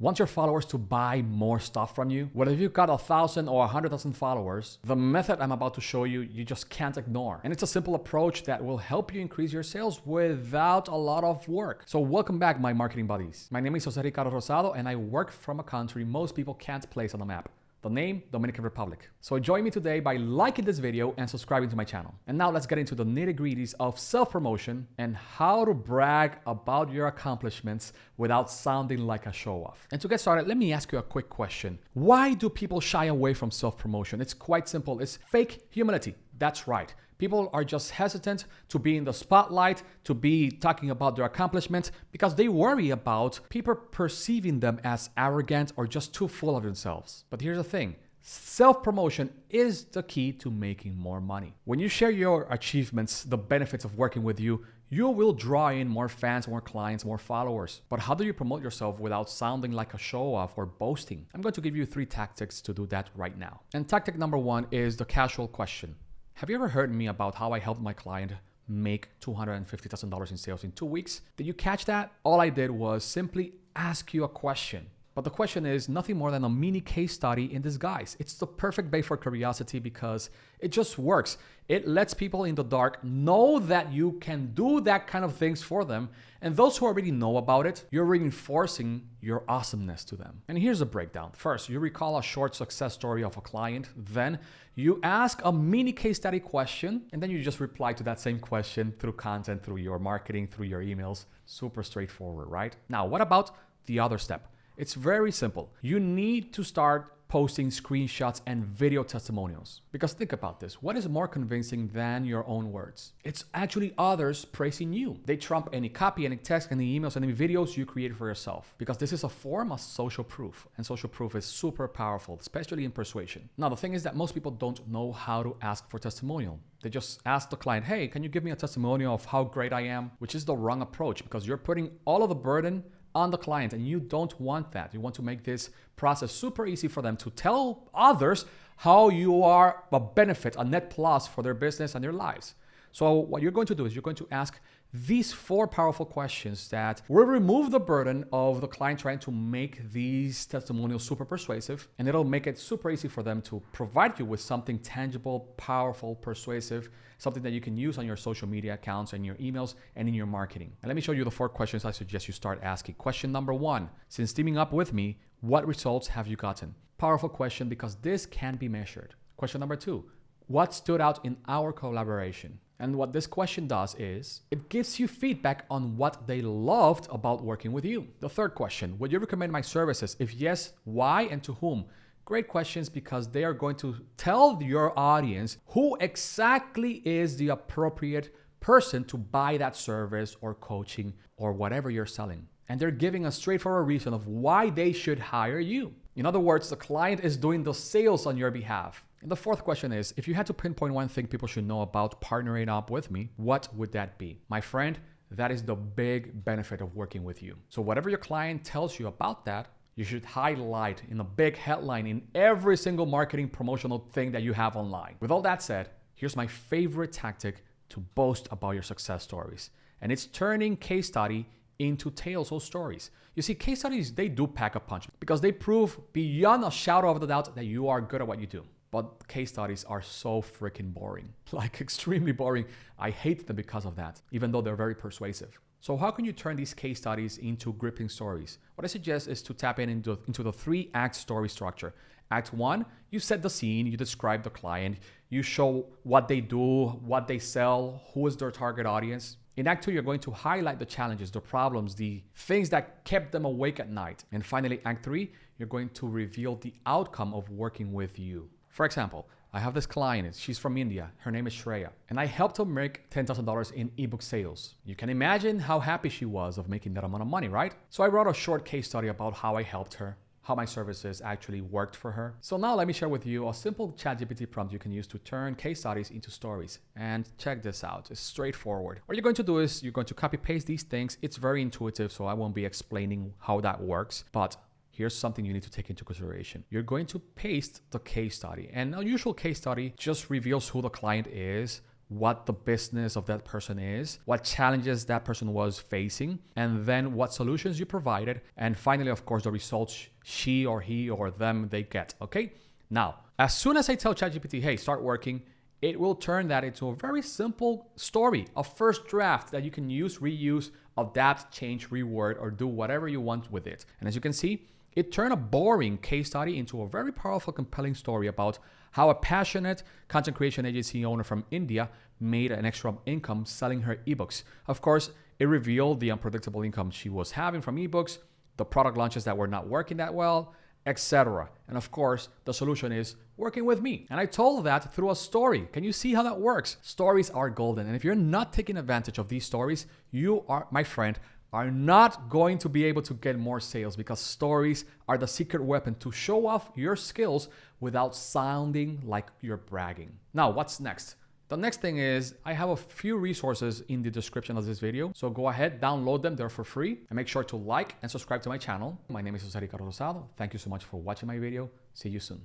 Want your followers to buy more stuff from you? Well, if you've got 1,000 or 100,000 followers, the method I'm about to show you, you just can't ignore. And it's a simple approach that will help you increase your sales without a lot of work. So welcome back, my marketing buddies. My name is Jose Ricardo Rosado, and I work from a country most people can't place on the map. The name, Dominican Republic. So join me today by liking this video and subscribing to my channel. And now let's get into the nitty-gritties of self-promotion and how to brag about your accomplishments without sounding like a show-off. And to get started, let me ask you a quick question. Why do people shy away from self-promotion? It's quite simple. It's fake humility. That's right. People are just hesitant to be in the spotlight, to be talking about their accomplishments because they worry about people perceiving them as arrogant or just too full of themselves. But here's the thing. Self-promotion is the key to making more money. When you share your achievements, the benefits of working with you, you will draw in more fans, more clients, more followers. But how do you promote yourself without sounding like a show-off or boasting? I'm going to give you 3 tactics to do that right now. And tactic number 1 is the casual question. Have you ever heard me about how I helped my client make $250,000 in sales in 2 weeks? Did you catch that? All I did was simply ask you a question. But the question is nothing more than a mini case study in disguise. It's the perfect bait for curiosity because it just works. It lets people in the dark know that you can do that kind of things for them. And those who already know about it, you're reinforcing your awesomeness to them. And here's a breakdown. First, you recall a short success story of a client. Then you ask a mini case study question, and then you just reply to that same question through content, through your marketing, through your emails. Super straightforward, right? Now, what about the other step? It's very simple. You need to start posting screenshots and video testimonials. Because think about this. What is more convincing than your own words? It's actually others praising you. They trump any copy, any text, any emails, any videos you create for yourself. Because this is a form of social proof. And social proof is super powerful, especially in persuasion. Now, the thing is that most people don't know how to ask for testimonial. They just ask the client, hey, can you give me a testimonial of how great I am? Which is the wrong approach because you're putting all of the burden on the client, and you don't want that. You want to make this process super easy for them to tell others how you are a benefit, a net plus for their business and their lives. So what you're going to do is you're going to ask these 4 powerful questions that will remove the burden of the client trying to make these testimonials super persuasive, and it'll make it super easy for them to provide you with something tangible, powerful, persuasive, something that you can use on your social media accounts and your emails and in your marketing. And let me show you the 4 questions I suggest you start asking. Question number 1, since teaming up with me, what results have you gotten? Powerful question because this can be measured. Question number 2, what stood out in our collaboration? And what this question does is it gives you feedback on what they loved about working with you. The 3rd question, would you recommend my services? If yes, why and to whom? Great questions because they are going to tell your audience who exactly is the appropriate person to buy that service or coaching or whatever you're selling. And they're giving a straightforward reason of why they should hire you. In other words, the client is doing the sales on your behalf. And the 4th question is, if you had to pinpoint one thing people should know about partnering up with me, what would that be? My friend, that is the big benefit of working with you. So whatever your client tells you about that, you should highlight in a big headline in every single marketing promotional thing that you have online. With all that said, here's my favorite tactic to boast about your success stories. And it's turning case study into tales or stories. You see, case studies, they do pack a punch because they prove beyond a shadow of a doubt that you are good at what you do. But case studies are so freaking boring, like extremely boring. I hate them because of that, even though they're very persuasive. So how can you turn these case studies into gripping stories? What I suggest is to tap into the 3-act story structure. Act 1, you set the scene, you describe the client, you show what they do, what they sell, who is their target audience. In Act 2, you're going to highlight the challenges, the problems, the things that kept them awake at night. And finally, Act 3, you're going to reveal the outcome of working with you. For example, I have this client, she's from India, her name is Shreya, and I helped her make $10,000 in ebook sales. You can imagine how happy she was of making that amount of money, right? So I wrote a short case study about how I helped her, how my services actually worked for her. So now let me share with you a simple ChatGPT prompt you can use to turn case studies into stories. And check this out, it's straightforward. What you're going to do is you're going to copy paste these things. It's very intuitive, so I won't be explaining how that works, but here's something you need to take into consideration. You're going to paste the case study, and a usual case study just reveals who the client is, what the business of that person is, what challenges that person was facing, and then what solutions you provided, and finally, of course, the results she or he or them they get, okay? Now, as soon as I tell ChatGPT, hey, start working, it will turn that into a very simple story, a first draft that you can use, reuse, adapt, change, reword, or do whatever you want with it. And as you can see, it turned a boring case study into a very powerful, compelling story about how a passionate content creation agency owner from India made an extra income selling her ebooks. Of course, it revealed the unpredictable income she was having from ebooks, the product launches that were not working that well, etc. And of course, the solution is working with me. And I told that through a story. Can you see how that works? Stories are golden. And if you're not taking advantage of these stories, you are, my friend, are not going to be able to get more sales, because stories are the secret weapon to show off your skills without sounding like you're bragging. Now, what's next? The next thing is I have a few resources in the description of this video. So go ahead, download them. They're for free. And make sure to like and subscribe to my channel. My name is Jose Ricardo Rosado. Thank you so much for watching my video. See you soon.